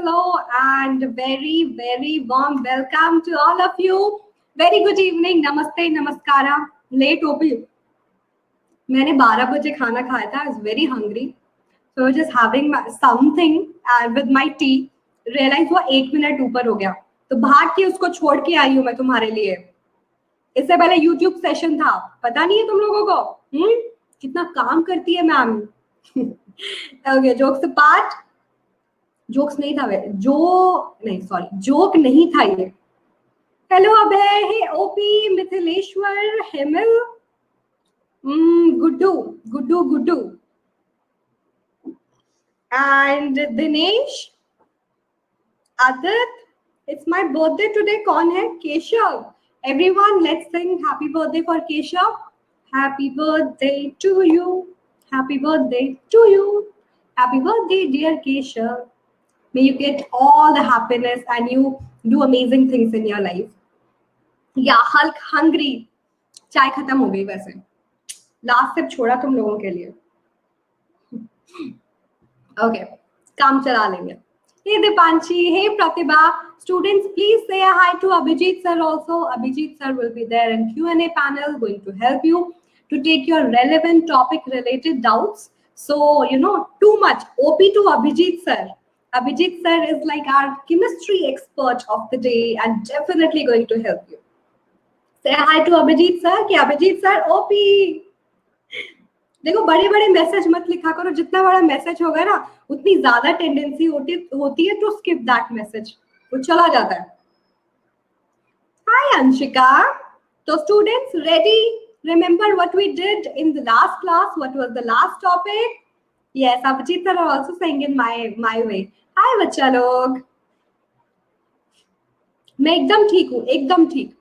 hello, and very, very warm welcome to all of you. Very good evening. Namaste, namaskara. Late हो भी. मैंने 12 बजे खाना खाया था. I was very hungry. So just having something with my tea. Realize वो 8 minute ऊपर हो गया. तो भाग के उसको छोड़ के आई हूँ मैं तुम्हारे लिए. इससे पहले YouTube सेशन था. पता नहीं है तुम लोगों को? कितना काम करती है ma'am. Okay, jokes apart. Jokes नहीं था वे जोक नहीं था ये. Hello Abhay, hey OP, Mithileshwar, Hemal, Guddu Guddu Guddu and Dinesh, Aditya. It's my birthday today. कौन है? Keshav. Everyone, let's sing happy birthday for Keshav. Happy birthday to you, happy birthday to you, happy birthday dear Keshav. May you get all the happiness and you do amazing things in your life. Yeah, Hulk hungry. चाय खत्म हो गई वैसे. Last SIP छोड़ा तुम लोगों के लिए. Okay, काम चला लेंगे. Hey Dipanshi, hey Pratibha. Students, please say a hi to Abhijit sir also. Abhijit sir will be there in Q&A panel, going to help you to take your relevant topic related doubts. So, too much. OP to Abhijit sir. Abhijit sir is like our chemistry expert of the day and definitely going to help you. Say hi to Abhijit sir. कि Abhijit sir OP. देखो, बड़े बड़े message मत लिखा करो. जितना बड़ा message होगा ना, उतनी ज्यादा टेंडेंसी होती है टू स्किप दैट मैसेज. वो चला जाता है. Hi Anshika. So students, ready? Remember what we did in the last class? What was the last topic? Yes, Abhijit sir are also saying in my way. हाय बच्चा लोग. मैं एकदम ठीक हूँ, एकदम ठीक.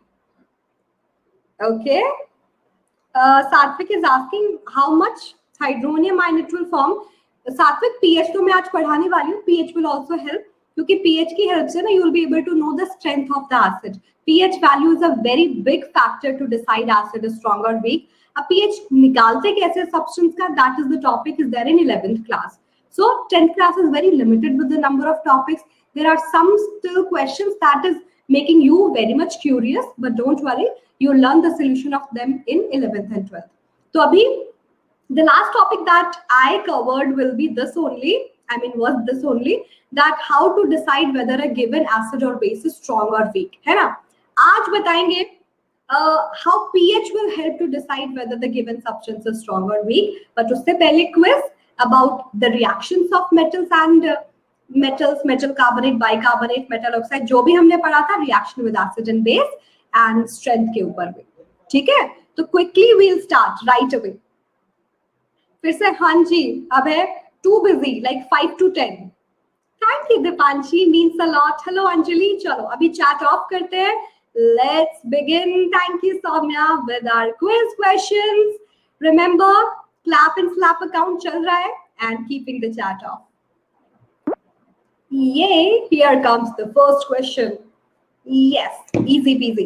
Okay. Satvik is asking how much hydronium ion it will form. Satvik, pH तो मैं आज पढ़ाने वाली हूँ. पीएच विल आल्सो हेल्प, क्योंकि पीएच की हेल्प से ना you will be able to know the strength of the acid. PH value is a very big factor to decide acid is strong और वीक. अब पीएच निकालते कैसे सब्सटेंस का, that is the topic is there in 11th class. So 10th class is very limited with the number of topics. There are some still questions that is making you very much curious, but don't worry, you'll learn the solution of them in 11th and 12th. So abhi, the last topic that I covered will be this only. Was this only, that how to decide whether a given acid or base is strong or weak. है ना? आज बताएंगे how pH will help to decide whether the given substance is strong or weak. But उससे पहले quiz about the reactions of metals and metals, metal carbonate, bicarbonate, metal oxide, जो भी हमने पढ़ा था, reaction with acid and base and strength के ऊपर भी. ठीक है? तो quickly we'll start right away. फिर से हाँ जी, अब है too busy, like 5 to 10. Thank you Dipanshi, means a lot. Hello Anjali. चलो अभी chat off करते हैं. Let's begin. Thank you Soumya with our quiz questions. Remember, clap and slap account चल रहा है and keeping the chat off. Yay! Here comes the first question. Yes, easy peasy.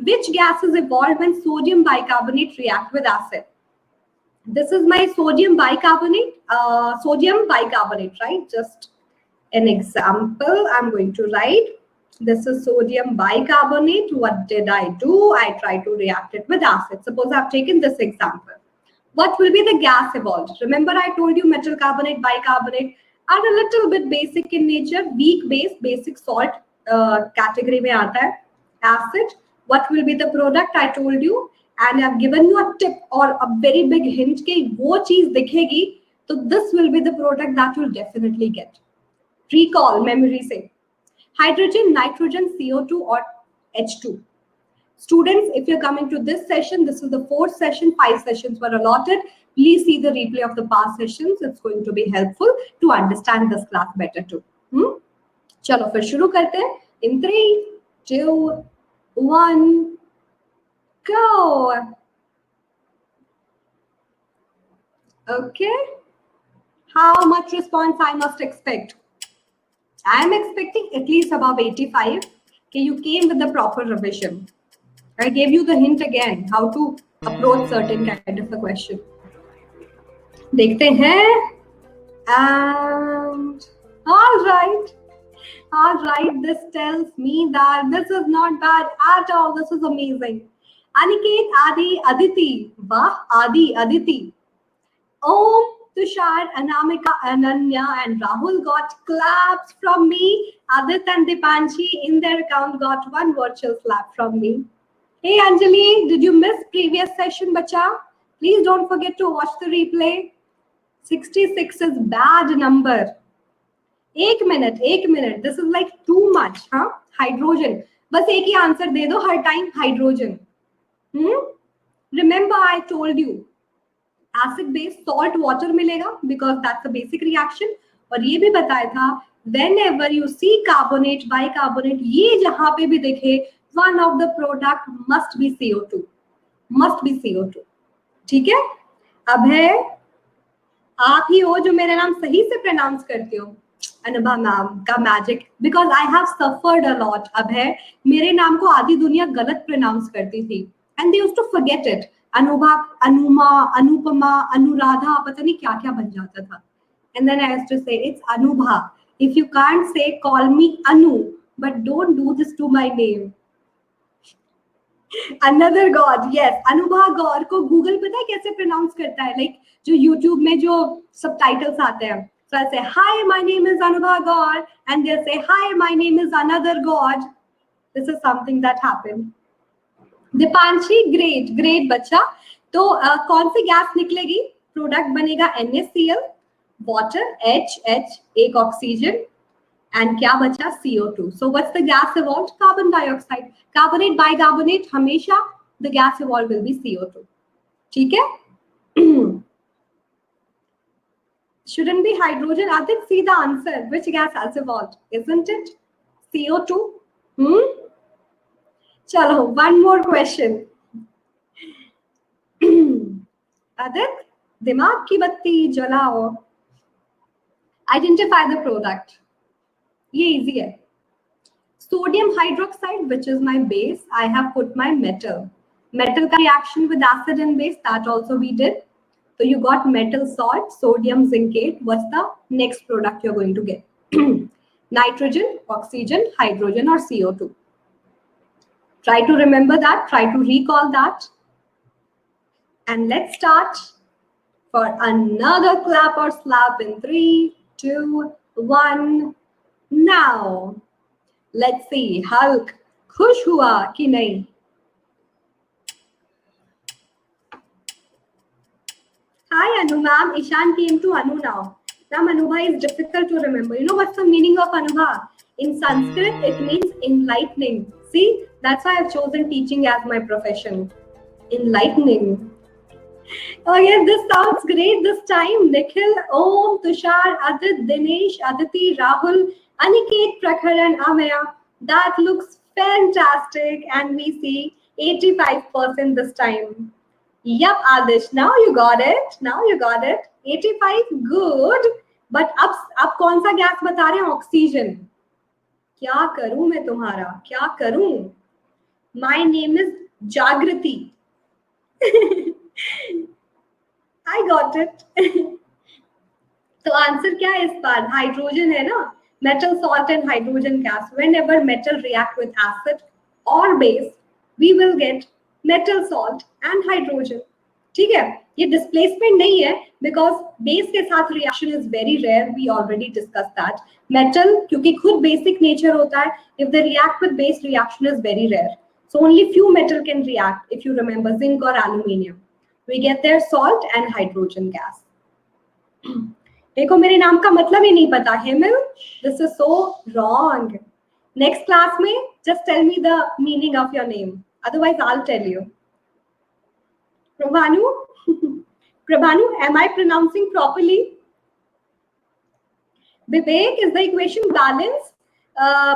Which gases evolve when sodium bicarbonate react with acid? This is my sodium bicarbonate. Right? Just an example. I'm going to write. This is sodium bicarbonate. What did I do? I tried to react it with acid. Suppose I've taken this example. What will be the gas evolved? Remember I told you metal carbonate, bicarbonate are a little bit basic in nature. Weak base, basic salt category में आता है. Acid, what will be the product? I told you, and I've given you a tip or a very big hint कि वो चीज दिखेगी, तो this will be the product that you'll definitely get. Recall, memory से. Hydrogen, nitrogen, CO2 or H2. Students, if you're coming to this session, this is the 4th session, 5 sessions were allotted. Please see the replay of the past sessions. It's going to be helpful to understand this class better too. चलो फिर शुरू करते हैं. In 3, 2, 1, go. Okay. How much response I must expect? I am expecting at least above 85. Okay, you came with the proper revision. I gave you the hint again how to approach certain kind of a question. देखते हैं. And all right. All right, this tells me that this is not bad at all. This is amazing. Aniket, Adi, Aditi. Bah, Adi, Aditi. Om, Tushar, Anamika, Ananya, and Rahul got claps from me. Adit and Dipanshi in their account got one virtual slap from me. Hey Anjali, did you miss previous session, bacha? Please don't forget to watch the replay. 66 is bad number. एक minute this is like too much. हाँ, hydrogen. बस एक ही answer दे दो हर time, hydrogen. Remember I told you acid base salt water मिलेगा because that's a basic reaction. और ये भी बताया था whenever you see carbonate, bicarbonate, ये जहां पे भी दिखे one of the product must be CO2, must be CO2. ठीक है. अब है आप ही हो जो मेरा नाम सही से प्रोनाउंस करते हो. अनुभा मैम का magic, because I have suffered a lot. अब है मेरे नाम को आधी दुनिया गलत प्रोनाउंस करती थी and they used to forget it. Anubha, Anuma, Anupama, Anuradha, पता नहीं क्या क्या बन जाता था. And then I have to say it's Anubha. If you can't say call me Anu, but don't do this to my name. Another god, yes, Anubha Gaur को गूगल पता है कैसे प्रोनाउंस करता है? लाइक जो यूट्यूब में जो सबटाइटल्स आते हैं. So I say, hi, my name is Anubha Gaur, and they'll say, hi, my name is another God. This is something that happened. Dipanshi, great, great बच्चा. तो कौन सी गैस निकलेगी? प्रोडक्ट बनेगा NaCl, वाटर HH, एक oxygen, and क्या बचा? CO2. So what's the gas evolved? Carbon dioxide. Carbonate, bicarbonate, हमेशा the gas evolved will be CO2. ठीक है? Shouldn't be hydrogen. Adit, see the answer. Which gas has evolved? Isn't it CO2? Chalo, one more question. Adit, दिमाग की बत्ती जलाओ. Identify the product. ये easy है. Sodium hydroxide, which is my base. I have put my metal. Metal का reaction with acid and base, that also we did. So you got metal salt, sodium zincate. What's the next product you're going to get? Nitrogen, oxygen, hydrogen, or CO2. Try to remember that. Try to recall that. And let's start for another clap or slap in 3, 2, 1. Now, let's see. Hulk, खुश हुआ कि नहीं? Hi Anu ma'am, Ishan came to Anu now. Now Anubha is difficult to remember. You know what's the meaning of Anubha? In Sanskrit, it means enlightening. See, that's why I've chosen teaching as my profession. Enlightening. Oh yeah, this sounds great this time. Nikhil, Om, Tushar, Adit, Dinesh, Aditi, Rahul, Aniket, Prakhar, and Amaya. That looks fantastic, and we see 85% this time. Yep, Adish, now you got it. Now you got it. 85, good. But अब कौन सा gas बता रहे हैं? Oxygen. क्या करूं मैं तुम्हारा? क्या करूं? My name is जागृति. I got it. तो आंसर क्या है इस बार? हाइड्रोजन है ना? Metal, salt, and hydrogen gas. Whenever metal react with acid or base, we will get metal, salt, and hydrogen. ठीक है? ये डिस्प्लेसमेंट नहीं है बिकॉज बेस के साथ reaction is very rare. We already discuss that. Metal क्योंकि खुद basic nature होता है. If the react with base, reaction is very rare. So only few metal can react. If you remember zinc और aluminium, we get their salt and hydrogen gas. देखो मेरे नाम का मतलब ही नहीं पता. Himal, this is so wrong. Next class में just tell me the meaning of your name, otherwise I'll tell you. Prabhanu, Prabhanu, am I pronouncing properly? Vivek, is the equation balanced?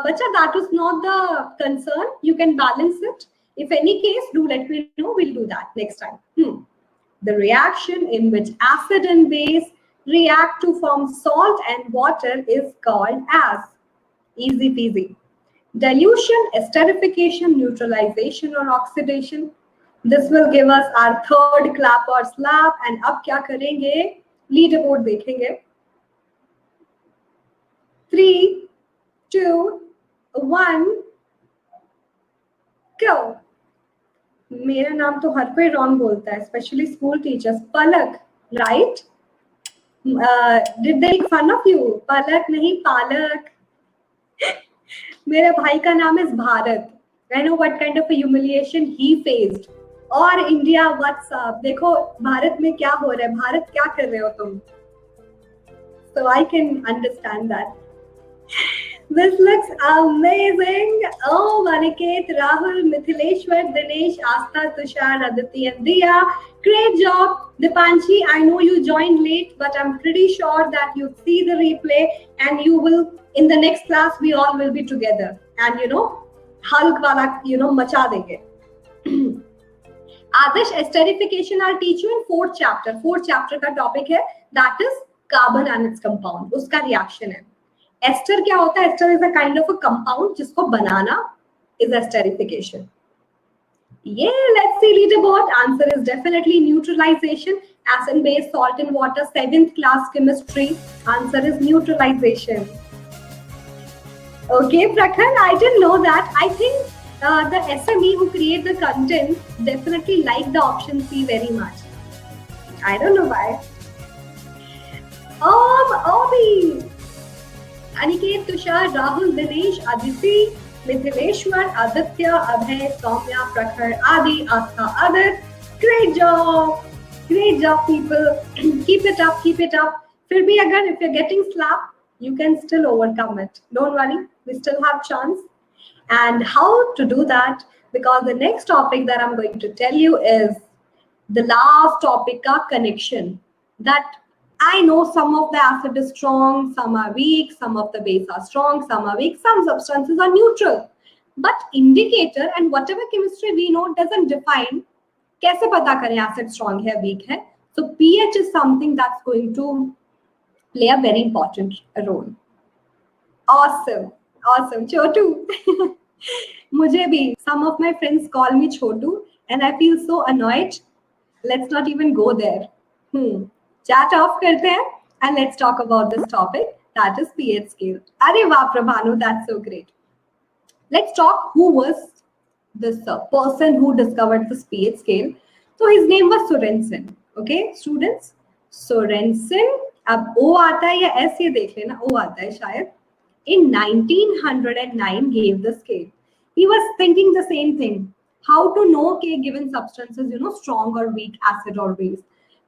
Bacha, that was not the concern. You can balance it. If any case, do let me know. We'll do that next time. The reaction in which acid and base react to form salt and water is called as easy peasy. Dilution, esterification, neutralization, or oxidation. This will give us our third clap or slap. And अब क्या करेंगे? Leader board देखेंगे. 3, 2, 2, 1, go. मेरा नाम तो हर कोई wrong बोलता है, specially school teachers. Palak, right? Did they make fun of you? Palak नहीं, पालक. मेरे भाई का नाम है Bharat. I know what kind of a humiliation he faced. और इंडिया व्हाट्सएप, देखो भारत में क्या हो रहा है, भारत क्या कर रहे हो तुम. So I can understand that. This looks amazing. Oh, Maniket, Rahul, Mithileshwar, Dinesh, Asta, Tushar, Aditi, and Diya. Great job. Dipanshi, I know you joined late, but I'm pretty sure that you see the replay and you will, in the next class, we all will be together. And Hulk wala, macha denge. Adarsh, esterification I'll teach you in 4th chapter. 4th chapter का topic है, that is carbon and its compound. उसका reaction है. Ester क्या होता है? Ester is a kind of a compound जिसको बनाना is esterification. Yeah, let's see leaderboard. Answer is definitely neutralization. Acid, base, salt and water. 7th class chemistry. Answer is neutralization. Okay, Prakhar, I didn't know that. I think the SME who create the content definitely like the option C very much. I don't know why. Obi, Aniket, Tushar, Rahul, Dinesh, Aditi, Mithileshwar, Aditya, Abhay, Soumya, Prakhar, Adi, Astha, Adir. Great job. Great job, people. Keep it up, keep it up. Fir bhi agar if you're getting slapped, you can still overcome it. Don't worry, we still have chance. And how to do that? Because the next topic that I'm going to tell you is the last topic, ka connection. That I know some of the acid is strong, some are weak, some of the base are strong, some are weak, some substances are neutral. But indicator and whatever chemistry we know doesn't define kaise pata kare acid strong hai, weak hai. So pH is something that's going to play a very important role. Awesome. Awesome. Chotu. Mujhe bhi, some of my friends call me Chotu and I feel so annoyed. Let's not even go there. Chat off karte hain and let's talk about this topic, that is pH scale. Arey wah Prabhanu, that's so great. Let's talk who was this person who discovered this pH scale. So his name was Sorensen. Okay, students? Sorensen. अब O आता है या S ये देख लेना, O आता है शायद. In 1909 gave the scale. He was thinking the same thing. How to know a given substance is, strong or weak, acid or base.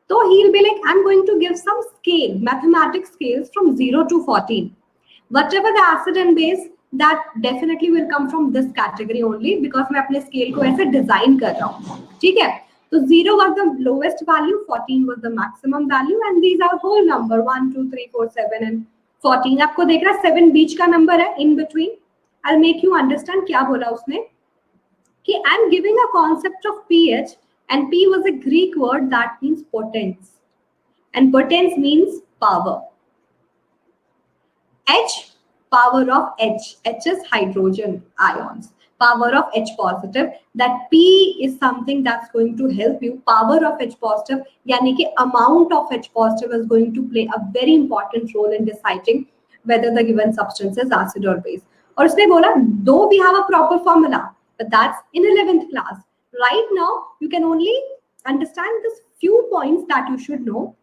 So he'll be like, I'm going to give some scale, mathematics scales from 0 to 14. Whatever the acid and base, that definitely will come from this category only because मैं अपने scale को ऐसे design कर रहा हूँ. ठीक है? So 0 was the lowest value, 14 was the maximum value, and these are whole number 1, 2, 3, 4, 7 and 14. आपको देख रहा है 7 बीच का number है in between. I'll make you understand क्या बोला उसने कि I'm giving a concept of pH and P was a Greek word that means potence and potence means power. H, power of H. H is hydrogen ions. Power of H positive. That P is something that's going to help you. Power of H positive, yani ki amount of H positive is going to play a very important role in deciding whether the given substance is acid or base. और उसने बोला, though we have a proper formula, but that's in 11th class. Right now, you can only understand this few points that you should know.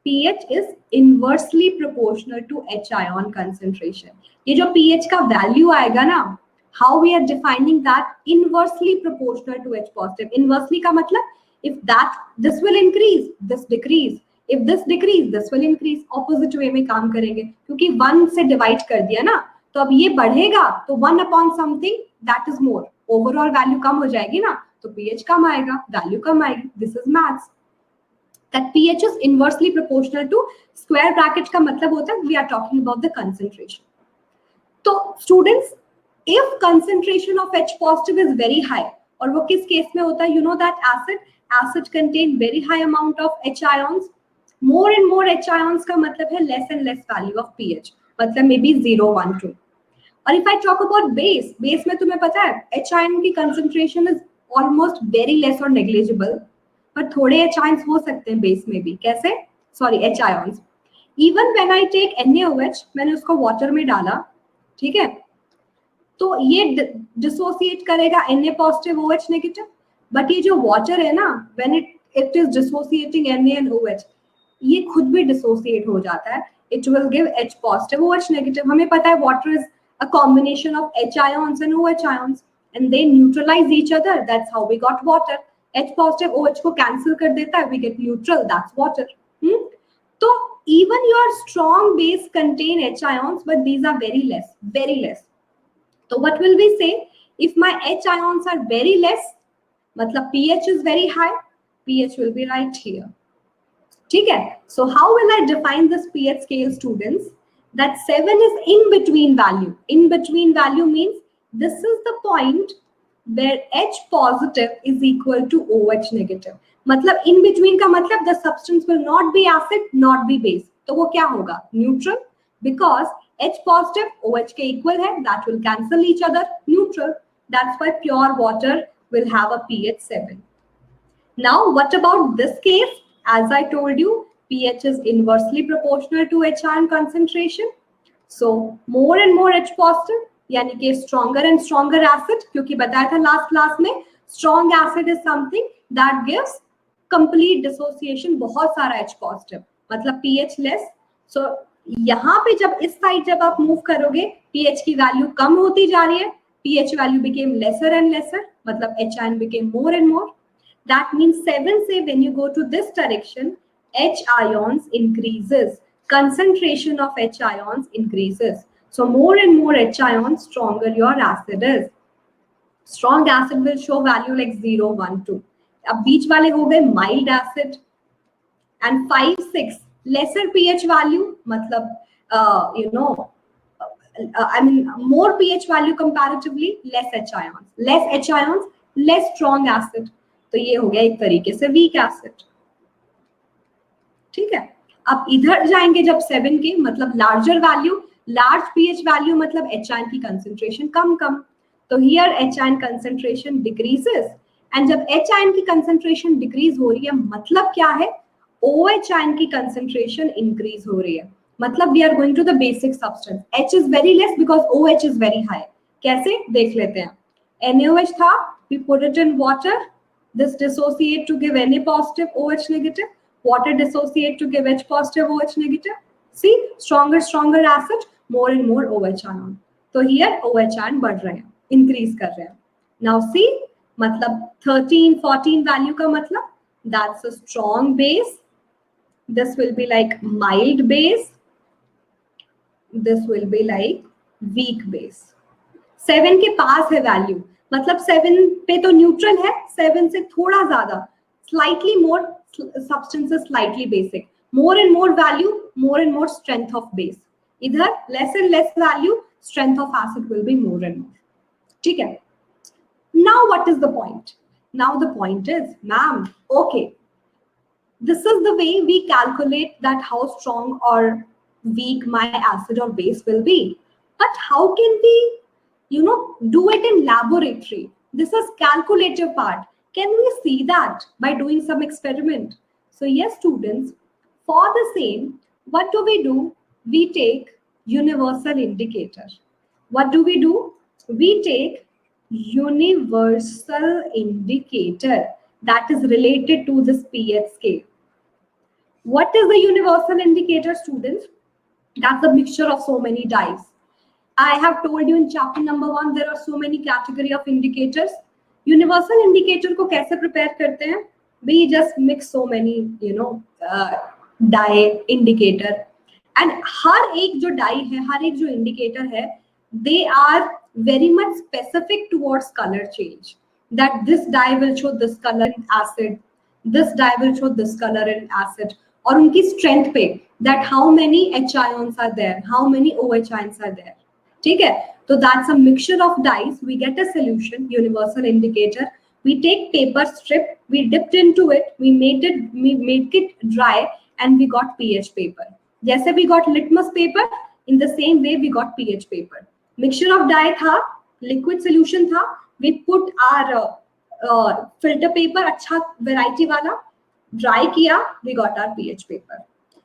pH is inversely proportional to H ion concentration. ये जो pH का value आएगा ना, how we are defining that inversely proportional to H positive. Inversely का मतलब if this will increase, this decrease. If this decrease, this will increase. Opposite way में काम करेंगे क्योंकि 1 से divide कर दिया ना, तो अब ये बढ़ेगा तो 1 upon something that is more. Overall value कम हो जाएगी ना, तो pH कम आएगा, value कम आएगी. This is maths. That pH is inversely proportional to square bracket का मतलब होता है we are talking about the concentration. तो students, if concentration of H positive is very high, और वो किस केस में होता है, you know that acid contain very high amount of H ions. More and more H ions का मतलब है less and less value of pH. मतलब maybe 0, 1, 2. और if I talk about base में तुम्हें पता है H ion की concentration is almost very less or negligible. पर थोड़े H ions हो सकते हैं base में भी. कैसे? Sorry, H ions. Even when I take NaOH, मैंने उसको water में डाला, ठीक है, तो ये डिसोसिएट करेगा Na positive OH negative, but ये जो वाटर है ना, when it is dissociating Na and OH, ये खुद भी डिसोसिएट हो जाता है, it will give H positive OH negative. हमें पता है water is a combination of H ions and OH ions and they neutralize each other, that's how we got water। H positive OH को cancel कर देता है, we get neutral, that's water। तो even your strong base contain H ions but these are very less, very less। So what will we say? If my H ions are very less, matlab pH is very high, pH will be right here। ठीक है, so how will I define this pH scale, students? That 7 is in between value। In between value means this is the point where H positive is equal to OH negative। मतलब in between का मतलब the substance will not be acid, not be base। तो वो क्या होगा? Neutral, because H positive OH के equal है, that will cancel each other, neutral। That's why pure water will have a pH 7। Now what about this case? As I told you, pH is inversely proportional to H ion concentration। So more and more H positive, यानी कि stronger and stronger acid, क्योंकि बताया था last class में strong acid is something that gives complete dissociation, बहुत सारा H positive, मतलब pH less। So यहाँ पे जब इस साइड जब आप मूव करोगे, pH की वैल्यू कम होती जा रही है, pH value became lesser and lesser, मतलब H ion became more and more। That means 7 say when you go to this direction, H ions increases, concentration of H ions increases। So more and more H ions, stronger your acid is। Strong acid will show value like 0, 1, 2। अब बीच वाले हो गए mild acid, and 5, 6 lesser pH value, मतलब I mean more pH value comparatively, less H ions, less H ions, less strong acid। तो ये हो गया एक तरीके से वीक एसिड। ठीक है, अब इधर जाएंगे जब 7 के, मतलब larger value, large pH value मतलब एच आयन की कंसंट्रेशन कम कम। तो here H ion concentration decreases, and जब एच आयन की कंसंट्रेशन डिक्रीज हो रही है मतलब क्या है? OH आयन की कंसंट्रेशन इंक्रीज हो रही है, मतलब we are going to the basic substance. H is very less because OH is very high. कैसे देख लेते हैं, NaOH था, we put it in water, this dissociate to give Na positive OH negative, water dissociate to give H positive OH negative। See, stronger acid, more and more OH ion। तो here OH ion बढ़ रहे हैं, increase कर रहे हैं। Now see, मतलब 13, 14 value का मतलब that's a strong base, this will be like mild base, this will be like weak base। 7 के पास है वैल्यू, मतलब 7 पे तो न्यूट्रल है, 7 से थोड़ा ज्यादा, slightly more substance is slightly basic, more and more value, more and more strength of base। इधर less and less value, strength of acid will be more and more। ठीक है, now what is the point? Now the point is, ma'am, okay, this is the way we calculate that how strong or weak my acid or base will be, but how can we do it in laboratory? This is calculative part, can we see that by doing some experiment? So yes students, for the same, what do? We take universal indicator। What do? We take universal indicator that is related to this pH scale। What is the universal indicator, students? That's a mixture of so many dyes। I have told you in chapter number 1 there are so many category of indicators। Universal indicator को कैसे prepare करते हैं? We just mix so many dye indicator, and हर एक जो dye है, हर एक जो indicator है, they are very much specific towards color change, that this dye will show this color in acid, this dye will show this color in acid, और उनकी strength पे, that how many H ions are there, how many OH ions are there। ठीक है, तो that's a mixture of dyes, we get a solution, universal indicator, we take paper strip, we dipped into it, we made it dry, and we got pH paper। जैसे we got litmus paper, in the same way we got pH paper। mixture of dye था, liquid solution था, we put our filter paper, अच्छा variety वाला, dry किया, we got our pH paper।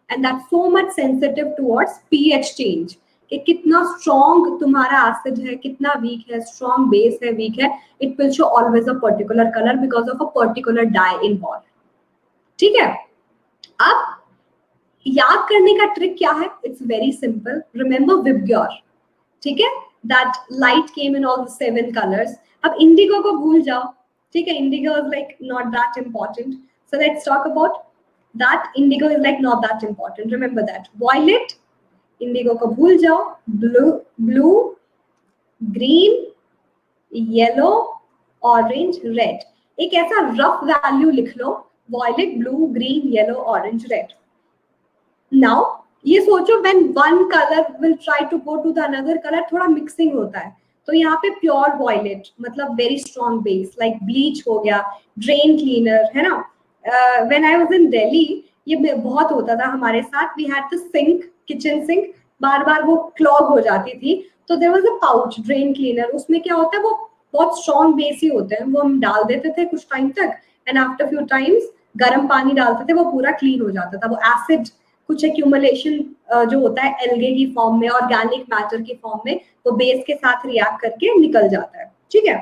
And that's so much sensitive towards pH change। कि कितना strong तुम्हारा acid है, कितना वीक है, स्ट्रॉन्ग बेस है, वीक है, it will show always a particular colour because of a particular dye involve. ठीक है, अब याद करने का ट्रिक क्या है? It's very simple, remember VIBGYOR, ठीक है, that light came in all the 7 colours. अब इंडिगो को भूल जाओ, ठीक है, indigo is like not that important, so let's talk about that. Indigo is like not that important, remember that. Violet, indigo को भूल जाओ, blue, green, yellow, orange, red. एक ऐसा रफ वैल्यू लिख लो, violet, blue, green, yellow, orange, red. Now ये सोचो when one colour will try to go to the another colour, थोड़ा मिक्सिंग होता है, तो यहाँ पे प्योर वॉयलेट मतलब very strong base, like bleach हो गया, ड्रेन क्लीनर, है ना। When I was in Delhi ये बहुत होता था हमारे साथ, we had the sink, kitchen sink, बार बार वो क्लॉग हो जाती थी, तो there was a pouch drain cleaner, उसमें क्या होता है, वो बहुत स्ट्रॉन्ग बेस ही होते हैं, वो हम डाल देते थे कुछ टाइम तक, एंड आफ्टर फ्यू टाइम्स गर्म पानी डालते थे, वो पूरा क्लीन हो जाता था। वो एसिड कुछ एक्यूमुलेशन जो होता है एल्गे की फॉर्म में, ऑर्गेनिक मैटर की फॉर्म में, वो बेस के साथ रिएक्ट करके निकल जाता है। ठीक है,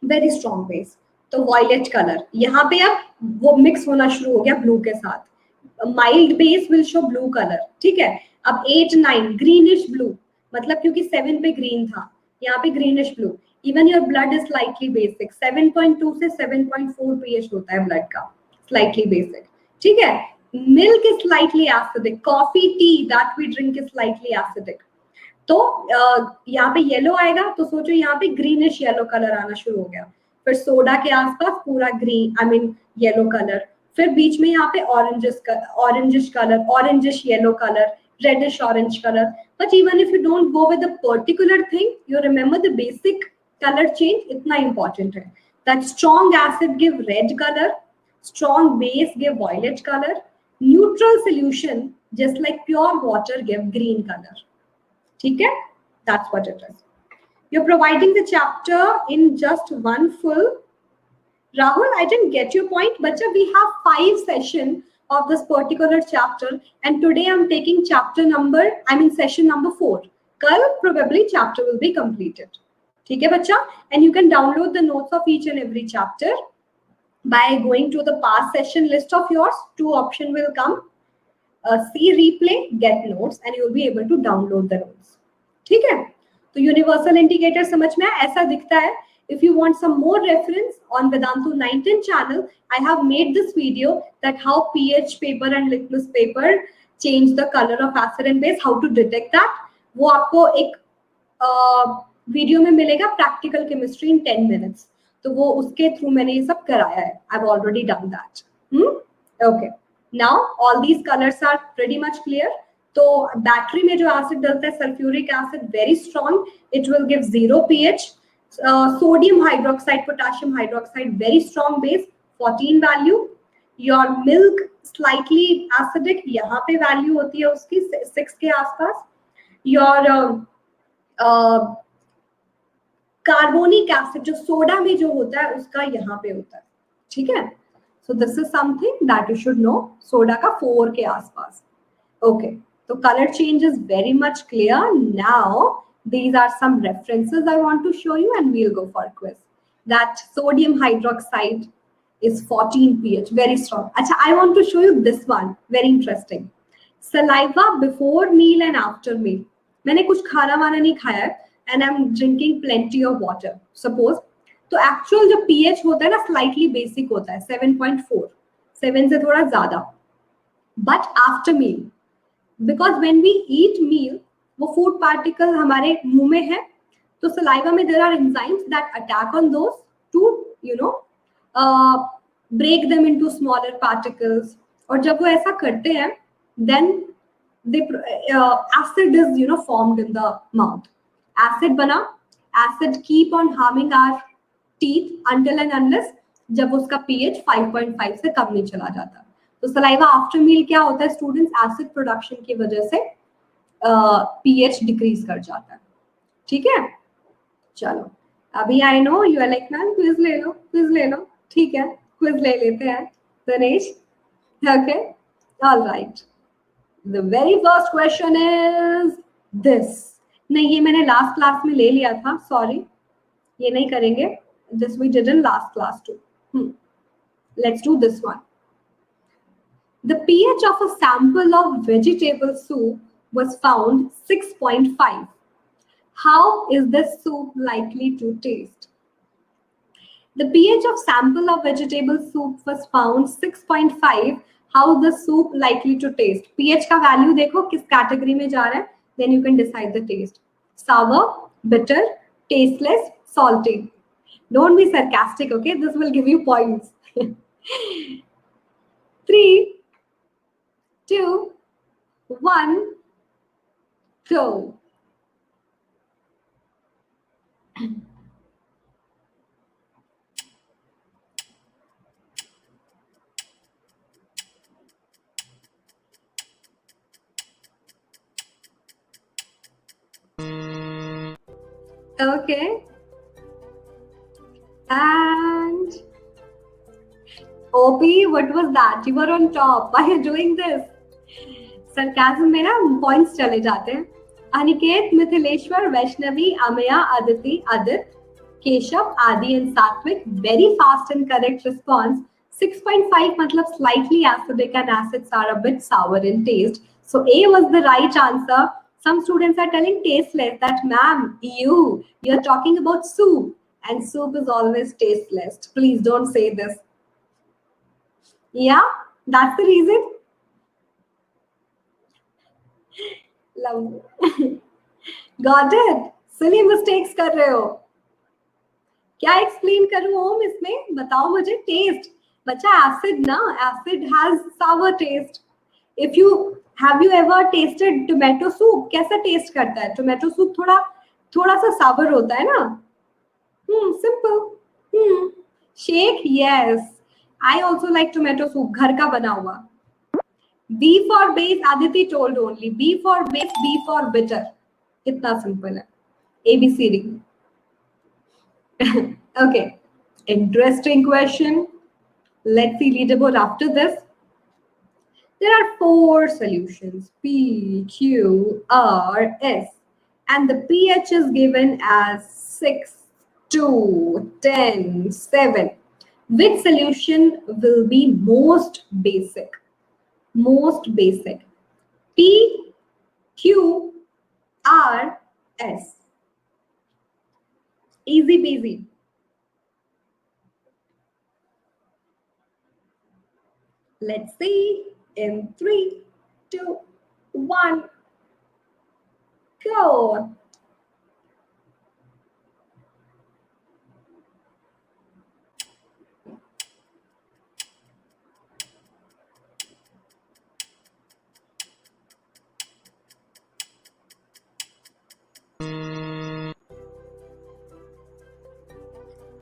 वेरी स्ट्रॉन्ग बेस। तो वॉयलेट कलर यहाँ पे अब वो मिक्स होना शुरू हो गया ब्लू के साथ, mild base will show blue colour. ठीक है, अब 8, 9 ग्रीनिश ब्लू, मतलब क्योंकि 7 पे ग्रीन था, यहाँ पे greenish blue. Even your blood is slightly basic, 7.2 से 7.4 पीएच होता है ब्लड का, स्लाइटली बेसिक। ठीक है, milk is slightly acidic, coffee, tea that we drink is slightly acidic. तो यहाँ पे येलो आएगा, तो सोचो यहाँ पे ग्रीनिश येलो कलर आना शुरू हो गया। फिर सोडा के आसपास पूरा green, I mean yellow colour. फिर बीच में यहाँ पे orangish colour, orangish yellow colour, reddish orange colour. But even if you don't go with a particular thing, you remember the basic colour change, इतना इंपॉर्टेंट है। That strong acid give red colour, strong base give violet color, neutral solution just like pure water give green color. ठीक है, that's what it is. You're providing the chapter in just one full. Rahul, I didn't get your point, but we have 5 sessions of this particular chapter, and today I'm taking session number 4. Kal probably chapter will be completed. ठीक है बच्चा, and you can download the notes of each and every chapter by going to the past session list of yours. 2 options will come, see replay, get notes, and you will be able to download the notes. ठीक है, तो universal indicator समझ में ऐसा दिखता है। If you want some more reference on Vedantu 19 channel, I have made this video that how pH paper and litmus paper change the color of acid and base, how to detect that. वो आपको एक video में मिलेगा, practical chemistry in 10 minutes, तो वो उसके through मैंने ये सब कराया है। I have already done that. Okay, now all these colours are pretty much clear. तो बैटरी में जो एसिड डलता है, sulphuric acid, very strong, it will give 0 pH। Sodium hydroxide, potassium hydroxide, very strong base, 14 value. Your milk slightly acidic, यहाँ पे value होती है उसकी 6 के आसपास। योर कार्बोनिक एसिड जो सोडा में जो होता है उसका यहाँ पे होता है। ठीक है, so this is something that you should know, soda का 4 के आसपास। ओके, तो colour change is very much clear. Now these are some references I want to show you and we'll go for a quiz. That sodium hydroxide is 14 pH, very strong. Acha, I want to show you this one, very interesting. Saliva before meal and after meal. मैंने कुछ खाना वाना नहीं खाया है and I'm drinking plenty of water, suppose, तो actual जो pH होता है ना, slightly basic होता है, 7.4, 7 से थोड़ा ज्यादा। But after meal, because when we eat meal, वो फूड पार्टिकल हमारे मुंह में है, तो सलाइवा में there are enzymes that attack on those to break them into smaller particles, और जब वो ऐसा करते हैं then acid is formed in the mouth. Acid बना, acid keep on harming our teeth until and unless जब उसका पीएच 5.5 से कम नहीं चला जाता। तो सलाइवा आफ्टर मील क्या होता है स्टूडेंट्स, एसिड प्रोडक्शन की वजह से पीएच डिक्रीज कर जाता है। ठीक है, चलो अभी I know you are like ma'am quiz ले लो, क्विज ले लो, ठीक है क्विज ले लेते हैं Dinesh. Okay, all right, the very first question is this नहीं, ये मैंने लास्ट क्लास में ले लिया था, सॉरी, ये नहीं करेंगे. This we did in last class too. Let's do this one. The pH of a sample of vegetable soup was found 6.5. How is this soup likely to taste? The pH of sample of vegetable soup was found 6.5. How is the soup likely to taste? pH का value देखो किस category में जा रहा है, then you can decide the taste. Sour, bitter, tasteless, salty. Don't be sarcastic, okay? This will give you points. 3, 2, 1, go. Okay. And OP, what was that? You were on top. Why are you doing this? Sarcasm में ना points चले जाते हैं. अनिकेत, मिथिलेश्वर, वैष्णवी, अमया, अदिति, आदित, केशव, आदि and Satvik. Very fast and correct response. 6.5 मतलब slightly acidic and acids are a bit sour in taste. So A was the right answer. Some students are telling tasteless. That ma'am, you're talking about soup, and soup is always tasteless. Please don't say this. Yeah, that's the reason. Love. Got it. Silly mistakes कर रहे हो. क्या explain करूँ ओम इसमें? बताओ मुझे. Taste. बच्चा acid ना, acid has sour taste. If you have you ever tasted tomato soup? कैसा taste करता है? Tomato soup थोड़ा सा sour होता है ना? Simple. Shake, yes. I also like tomato soup. घर का बना हुआ. B for base, Aditi told only. B for base, B for bitter. इतना simple है. A, B, C, D. Okay. Interesting question. Let's see leaderboard after this. There are 4 solutions, P, Q, R, S. And the pH is given as 6, 2, 10, 7. Which solution will be most basic? Most basic. P, Q, R, S. Easy peasy. Let's see. In 3, 2, 1, go.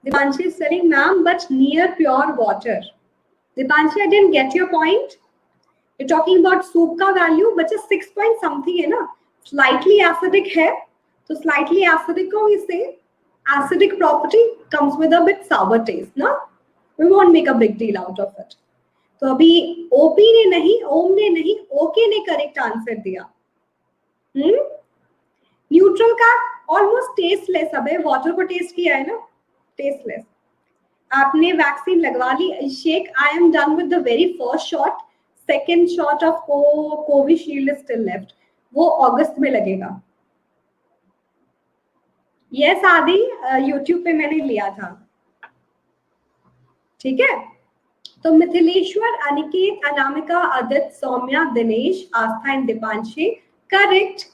Dipanshi is saying, ma'am, but near pure water. Dipanshi, I didn't get your point. You're talking about soup का value, but just 6 point something है ना. Slightly acidic है, so slightly acidic को we say acidic property comes with a bit sour taste, ना? We won't make a big deal out of it. तो अभी OP ने नहीं, ओम ने नहीं, OK ने correct answer दिया. न्यूट्रल का ऑलमोस्ट टेस्टलेस. अबे वाटर को टेस्ट किया है ना, टेस्टलेस. आपने वैक्सीन लगवा ली. Sheikh, I am done with the very first shot. Second shot of Covishield is still left. वो अगस्त में लगेगा. यस आदि, यूट्यूब पे मैंने लिया था. ठीक है. तो मिथिलेश्वर, अनिकेत, अनामिका, आदित्य, सौम्या, दिनेश, आस्था एंड दीपांशी करेक्ट.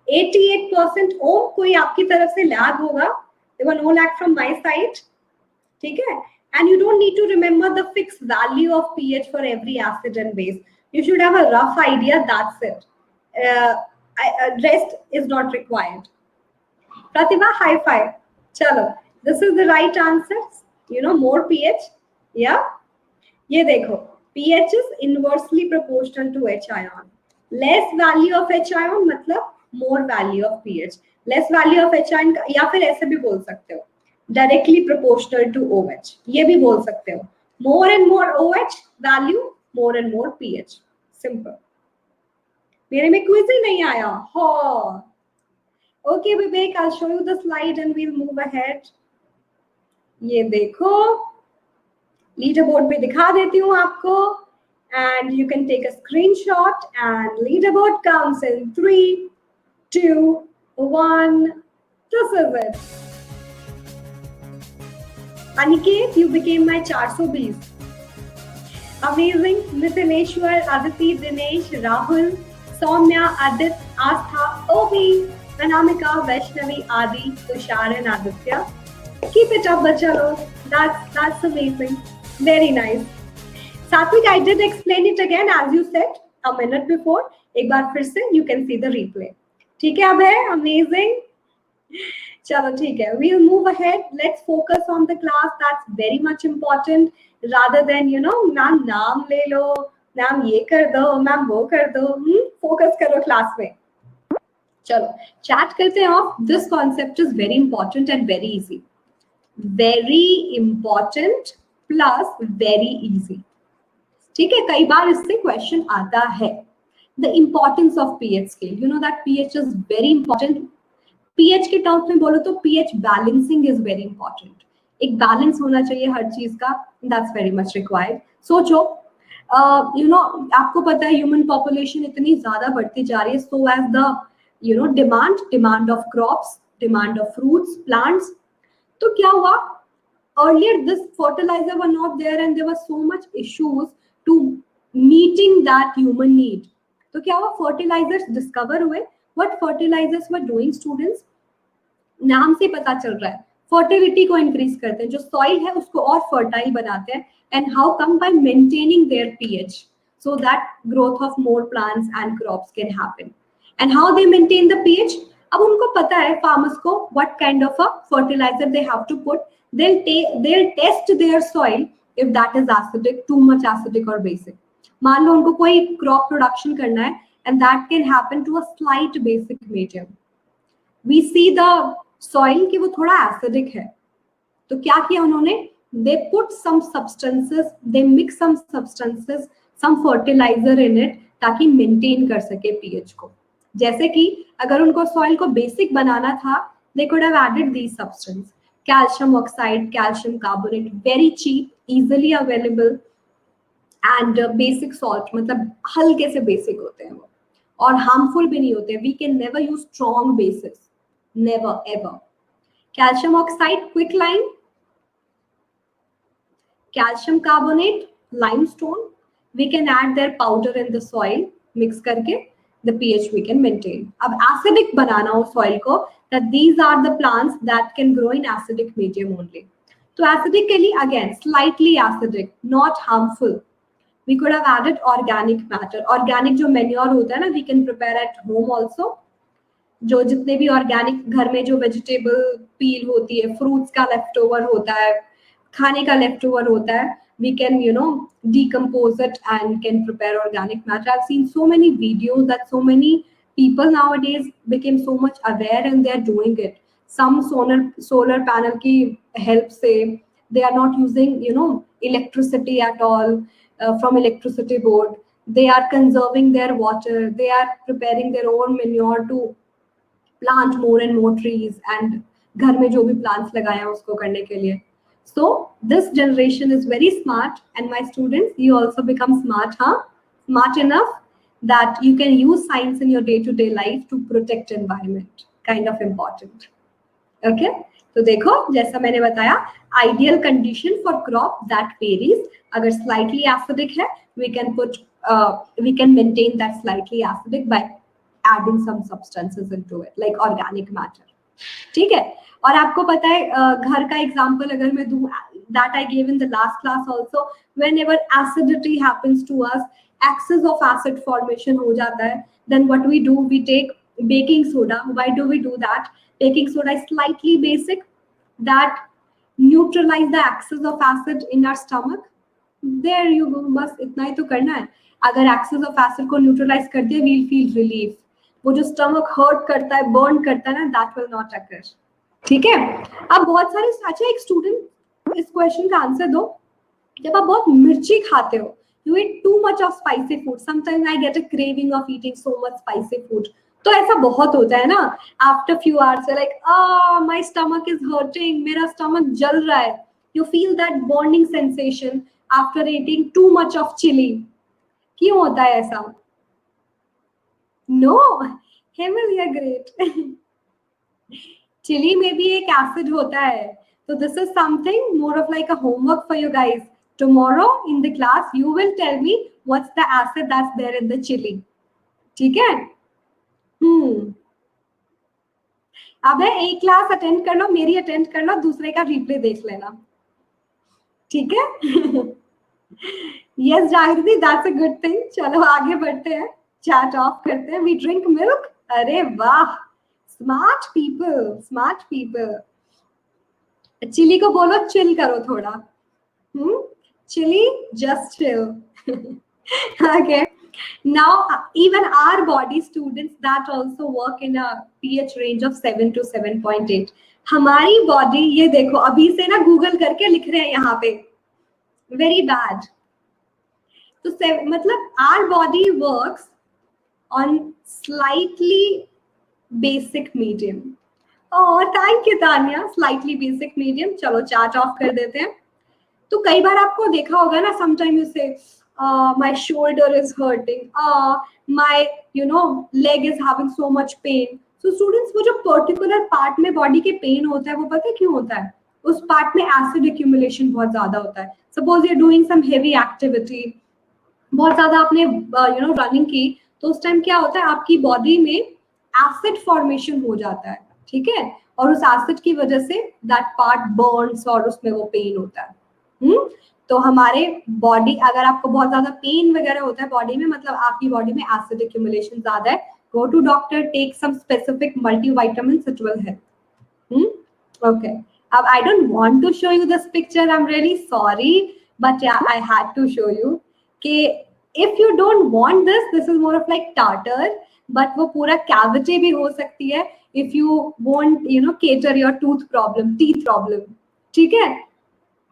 88%. ओम, कोई आपकी तरफ से लैग होगा? There were no lag from my side. ठीक है. And you don't need to remember the fixed value of pH for every acid and base. You should have a rough idea. That's it. Rest is not required. Pratibha, high five. Chalo. This is the right answer. You know, more pH. Yeah. ये देखो. pH is inversely proportional to H ion. Less value of H ion मतलब more value of pH. Less value of H ion, या फिर ऐसे भी बोल सकते हो, directly proportional to OH. ये भी बोल सकते हो. More and more OH value, more and more pH. Simple. मेरे में क्विज ही नहीं आया. हो. Okay, Vivek, I'll show you the slide and we'll move ahead. ये देखो, leaderboard पे दिखा देती हूँ आपको, and you can take a screenshot and leaderboard comes in 3, 2, 1. This is it. Aniket, you became my 420. Amazing. Nitineshwar, Aditi, Dinesh, Rahul, Soumya, Adit, Astha, Obi, Anamika, Vaishnavi, Adi, Tushar and Aditya. Keep it up, bachalo. That's amazing. Very nice. Satvik, I did explain it again as you said a minute before. एक बार फिर से you can see the replay. ठीक है अभय? Amazing. चलो ठीक है. We'll move ahead. Let's focus on the class. That's very much important. Rather than ma'am नाम ले लो, मैम ये कर दो, मैम वो कर दो. Focus करो क्लास में. चलो chat करते हैं of. This concept is very important and very easy. Very important plus very easy. ठीक है, कई बार इससे क्वेश्चन आता है. The importance of pH scale. You know that pH is very important. pH के टर्म्स में बोलो तो pH balancing is very important. एक बैलेंस होना चाहिए हर चीज का. That's very much required. सोचो, आपको पता है ह्यूमन पॉपुलेशन इतनी ज्यादा बढ़ती जा रही है. So as the demand of crops, demand of fruits, plants. तो क्या हुआ? Earlier this fertilizer were not there and there were so much issues to meeting that human need. तो क्या हुआ? Fertilizers discover हुए. What fertilizers were doing, students? नाम से पता चल रहा है, fertility को increase करते हैं, जो soil है उसको और fertile बनाते हैं. And how come? By maintaining their pH, so that growth of more plants and crops can happen. And how they maintain the pH? अब उनको पता है farmers को what kind of a fertilizer they have to put. They'll test their soil if that is acidic, too much acidic or basic. मान लो उनको कोई crop production करना है and that can happen to a slight basic medium. We see the soil कि वो थोड़ा acidic है. तो क्या किया उन्होंने? They put some substances, they mix some substances, some fertilizer in it ताकि maintain कर सके pH को. जैसे कि अगर उनको soil को basic बनाना था, they could have added these substances. Calcium oxide, calcium carbonate, very cheap, easily available, and basic salt, मतलब हल्के से basic होते हैं वो, और harmful भी नहीं होते. We can never use strong bases, never ever. Calcium oxide, quicklime, calcium carbonate, limestone. We can add their powder in the soil, mix करके the pH we can maintain. अब acidic बनाना हो soil को, that these are the plants that can grow in acidic medium only. So acidically again slightly acidic, not harmful. We could have added organic matter. Organic जो manure होता है ना, we can prepare at home also. जो जितने भी organic घर में जो vegetable peel होती है, fruits का leftover होता है, खाने का leftover होता है, we can decompose it and can prepare organic matter. I've seen so many videos that so many people nowadays became so much aware and they are doing it. Some solar panel की help से they are not using electricity at all from electricity board. They are conserving their water. They are preparing their own manure to plant more and more trees and घर में जो भी plants लगाए हैं उसको करने के लिए. So this generation is very smart, and my students, you also become smart, smart enough that you can use science in your day-to-day life to protect environment. Kind of important. Okay? तो देखो जैसा मैंने बताया, ideal condition for crop that varies. अगर slightly acidic है, we can maintain that slightly acidic by adding some substances into it, like organic matter. ठीक है? और आपको पता है घर का एग्जांपल अगर मैं दूं, that I gave in the last class also, whenever acidity happens to us, excess of acid formation हो जाता है, then what we do, we take baking soda. Why do we do that? Baking soda is slightly basic, that neutralize the excess of acid in our stomach. There you go, बस इतना ही तो करना है. अगर excess of acid को neutralize कर दिया, we'll feel relief. वो जो stomach hurt करता है, burn करता है ना, that will not occur. ठीक है? अब बहुत सारे, अच्छा एक स्टूडेंट इस क्वेश्चन का आंसर दो. जब आप बहुत मिर्ची खाते हो, you eat too much of spicy food. Sometimes I get a craving of eating so much spicy food. तो ऐसा बहुत होता है ना, after few hours like my stomach is hurting, मेरा स्टमक जल रहा है, you feel that burning sensation after eating too much of chilli. क्यों होता है ऐसा? No, Hemal you great. Chilli में भी एक एसिड होता है, तो this is something more of like a homework for you guys. Tomorrow in the class you will tell me what's the acid that's there in the chilli, ठीक है? अब है एक क्लास अटेंड कर लो, मेरी अटेंड कर लो, दूसरे का रिप्ले देख लेना, ठीक है? यस जागृति, दैट्स अ गुड थिंग। चलो आगे बढ़ते हैं, चैट ऑफ करते हैं। वी ड्रिंक मिल्क, अरे वाह, smart people, smart people. Chilli को बोलो चिल करो थोड़ा, chilli just chill. Okay, now even our body students that also work in a pH range of 7 to 7.8, हमारी बॉडी, ये देखो अभी से ना गूगल करके लिख रहे हैं यहाँ पे, वेरी बैड। तो मतलब our body works on slightly basic medium। Oh, thank you Tanya, slightly basic medium। चलो चार्ट ऑफ कर देते हैं। तो कई बार आपको देखा होगा ना, समटाइम यू से my shoulder is hurting, my leg is having so much pain। So students, वो जो पर्टिकुलर पार्ट में बॉडी के पेन होता है वो पता है क्यों होता है? उस पार्ट में एसिड एक्यूमुलेशन बहुत ज्यादा होता है। Suppose you are doing some heavy activity, बहुत ज्यादा आपने रनिंग की, तो उस टाइम क्या होता है, आपकी बॉडी में एसिड फॉर्मेशन हो जाता है, ठीक है? और उस एसिड की वजह से दैट पार्ट बर्न्स और उसमें वो पेन होता है। तो हमारे बॉडी, अगर आपको बहुत ज्यादा पेन वगैरह होता है बॉडी में, मतलब आपकी बॉडी में एसिड एक्यूमुलेशन ज्यादा है, go to doctor, take some specific multivitamins, it will help. Okay, अब I don't want to show you this picture, I am really sorry, but I had to show you कि if you don't want this, this is more of like tartar, but वो पूरा cavity भी हो सकती है if you want cater your tooth problem, teeth problem, ठीक है?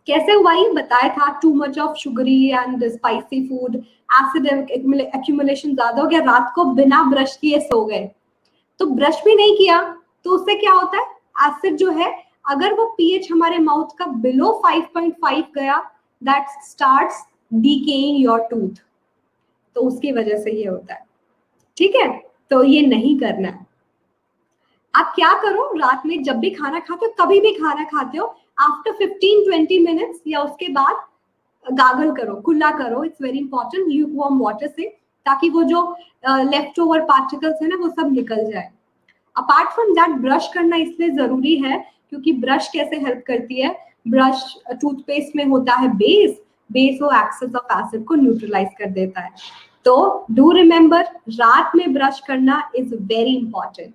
कैसे हुआ ये बताया था, to much of sugary and spicy food, acid accumulation ज्यादा हो गया, रात को बिना ब्रश किए सो गए, तो ब्रश भी नहीं किया, तो उससे क्या होता है, एसिड जो है, अगर वो पीएच हमारे माउथ का बिलो 5.5 गया, that starts decaying your tooth, तो उसकी वजह से ये होता है, ठीक है? तो ये नहीं करना है। आप क्या करो, रात में जब भी खाना खाते हो, कभी भी खाना खाते हो, आफ्टर 15-20 मिनट्स या उसके बाद गागल करो, कुल्ला करो, it's very important, lukewarm water से, ताकि वो जो लेफ्ट ओवर पार्टिकल्स है ना वो सब निकल जाए। अपार्ट फ्रॉम दैट, ब्रश करना इसलिए जरूरी है क्योंकि ब्रश कैसे हेल्प करती है, ब्रश टूथपेस्ट में होता है बेस, बेस वो एक्सेस ऑफ एसिड को न्यूट्रलाइज कर देता है। तो डू रिमेम्बर, रात में ब्रश करना इज वेरी इंपॉर्टेंट,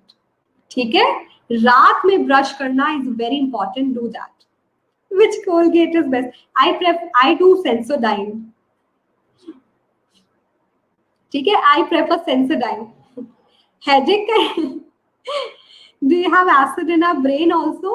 ठीक है? रात में ब्रश करना is very important, do that. Which Colgate is best? I do Sensodyne, ठीक है? I prefer Sensodyne। Headache do you have acid in our brain also?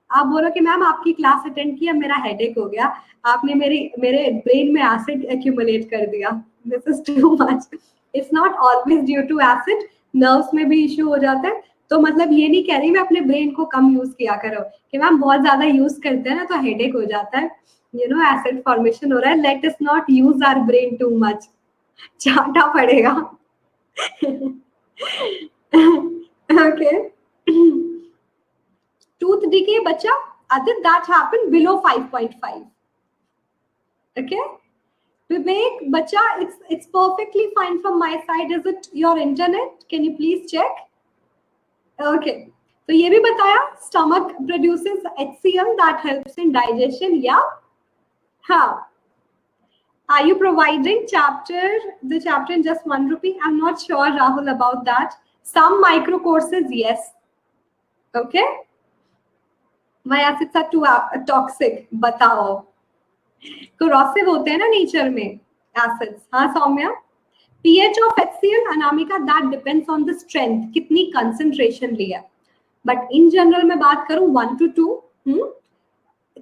आप बोलो कि मैम आपकी क्लास अटेंड किया, मेरा हेडेक हो गया, आपने मेरे ब्रेन में एसिड एक्यूमुलेट कर दिया, this is too much. It's not always due to acid, nerves में भी इश्यू हो जाता है। तो मतलब ये नहीं कह रही मैं अपने ब्रेन को कम यूज किया करो, कि मैम बहुत ज्यादा यूज करते हैं ना तो हेडेक हो जाता है, एसिड फॉर्मेशन हो रहा है, let us not use our brain too much, चाटा पड़ेगा। ओके, टूथ डिके बच्चा, other that happen below 5.5, okay? Vivek, bacha, it's perfectly fine from my side. Is it your internet? Can you please check? Okay. तो ये भी बताया, stomach produces HCl that helps in digestion. Yeah. हाँ. Are you providing the chapter in just ₹1? I'm not sure, Rahul, about that. Some micro courses, yes. Okay. My acids are too toxic. बताओ. corrosive होते हैं ना nature में acids. हाँ Saumya, pH of HCl, Anamika, that depends on the strength, कितनी concentration लिया, but in general मैं बात करूं 1 to 2,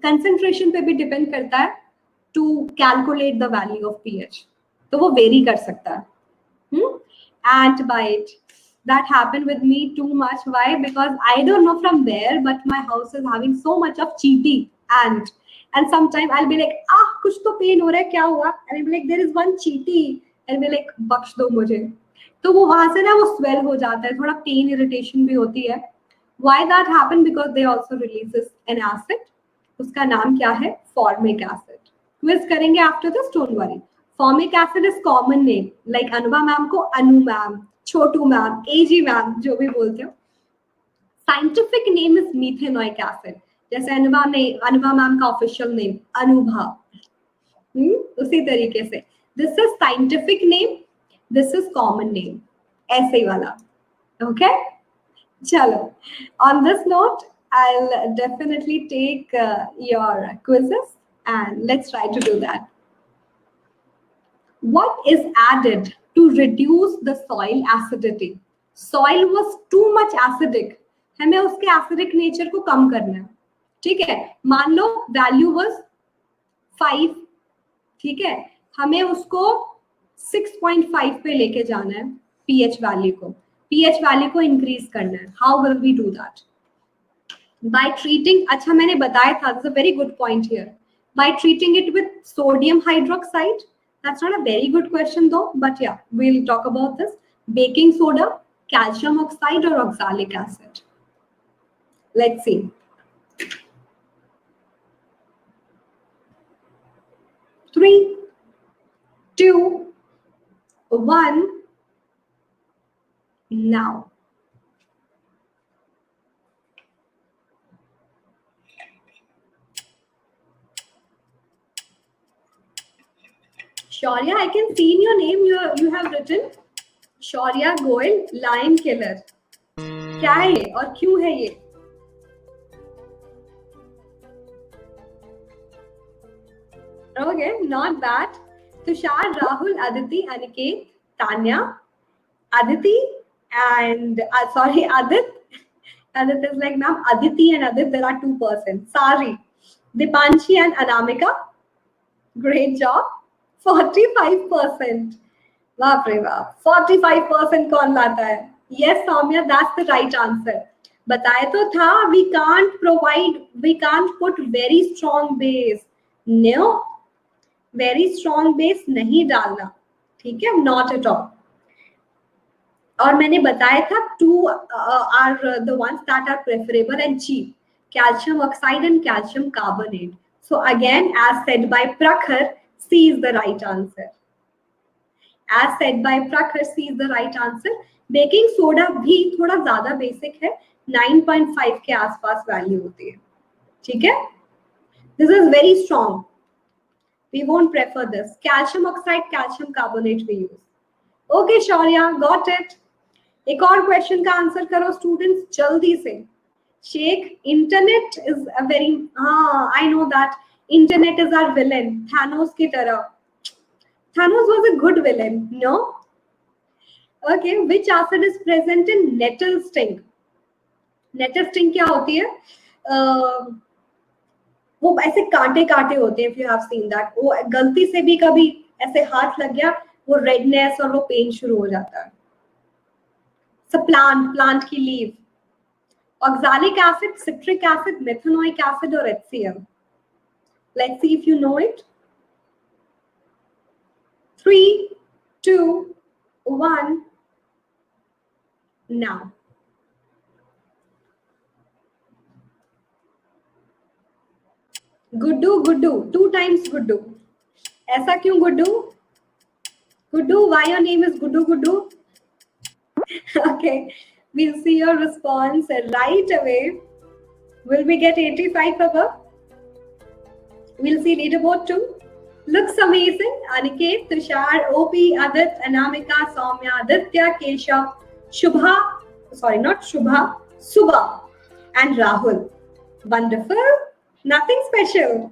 कंसंट्रेशन पे भी डिपेंड करता है to calculate the value of pH, तो वो वेरी कर सकता है। Ant bite, That happened with me too much. Why? Because I don't know from where, but my house is having so much of cheaty ant. And sometimes I'll be like, kuch to pain ho raha hai, kya hua? And I'll be like, there is one cheaty. And I'll be like, baksh do mujhe. तो वो वहां से ना वो swell हो जाता है, थोड़ा pain irritation भी होती है. Why that happened? Because they also releases an acid. उसका नाम क्या है? Formic acid. Quiz करेंगे after this, don't worry. Formic acid is common name, like Anubha ma'am को अनु मैम, छोटू मैम, एजी मैम, जो भी बोलते हो. Scientific name is methanoic acid. जैसे अनुभा मैम का ऑफिशियल नेम अनुभा, उसी तरीके से this is scientific name, this is common name, ऐसे ही वाला. ओके, चलो. On this note, I'll definitely take your quizzes and let's try to do that. What is added to reduce the soil acidity? Soil was too much acidic. हमें उसके acidic nature को कम करना है. ठीक है, मान लो वैल्यू वाज 5, ठीक है, हमें उसको 6.5 पे लेके जाना है. pH वैल्यू को इंक्रीज करना है. How will we do that? By treating, अच्छा मैंने बताया था, this is a very good point here, by treating it with sodium hydroxide. That's not a very good question though, but yeah, we'll talk about this. Baking soda, calcium oxide or oxalic acid? Let's see. 3, 2, 1. Now. Shaurya, I can see in your name you have written Shaurya Goel, lion killer. क्या है ये और क्यों है ये? Okay, not that. Tushar, Rahul, Aditi, Aniket, Tanya, Aditi, and sorry, Adit. Adit is like, ma'am, Aditi and Adit, there are 2 persons. Sorry. Dipanshi and Anamika, great job. 45%. बाप रे बाप, 45% कौन लाता है? Yes, Soumya, that's the right answer. बताए तो था, we can't put very strong base. No, very strong base नहीं डालना, ठीक है, not at all. और मैंने बताया था 2 are the ones that are preferable and cheap, calcium oxide and calcium carbonate. So again, as said by Prakhar, C is the right answer. As said by Prakhar, C is the right answer. Baking soda भी थोड़ा ज्यादा basic है, 9.5 के आसपास value होती है, ठीक है. This is very strong. We won't prefer this. Calcium oxide, calcium carbonate we use. Okay, Shaurya, got it. एक और क्वेश्चन का आंसर करो स्टूडेंट्स जल्दी से. Sheikh, internet is a very, हाँ I know that, internet is our villain, Thanos की तरह. Thanos was a good villain, no? Okay, which acid is present in nettle sting? Nettle sting क्या होती है? वो ऐसे कांटे कांटे होते हैं. If you have seen that, वो गलती से भी कभी ऐसे हाथ लग गया, वो रेडनेस और वो पेन शुरू हो जाता है. So plant की leave. Oxalic acid, citric acid, methanoic acid or HCl? Let's see if you know it. 3, 2, 1. Now. Guddu, 2 times Guddu. ऐसा क्यों Guddu? Guddu, why your name is Guddu? Okay, we'll see your response right away. Will we get 85 above? We'll see leaderboard 2. Looks amazing. Aniket, Tushar, OP, Adit, Anamika, Soumya, Aditya, Keshav, Shubha, sorry, not Shubha, Subha, and Rahul. Wonderful. Nothing special.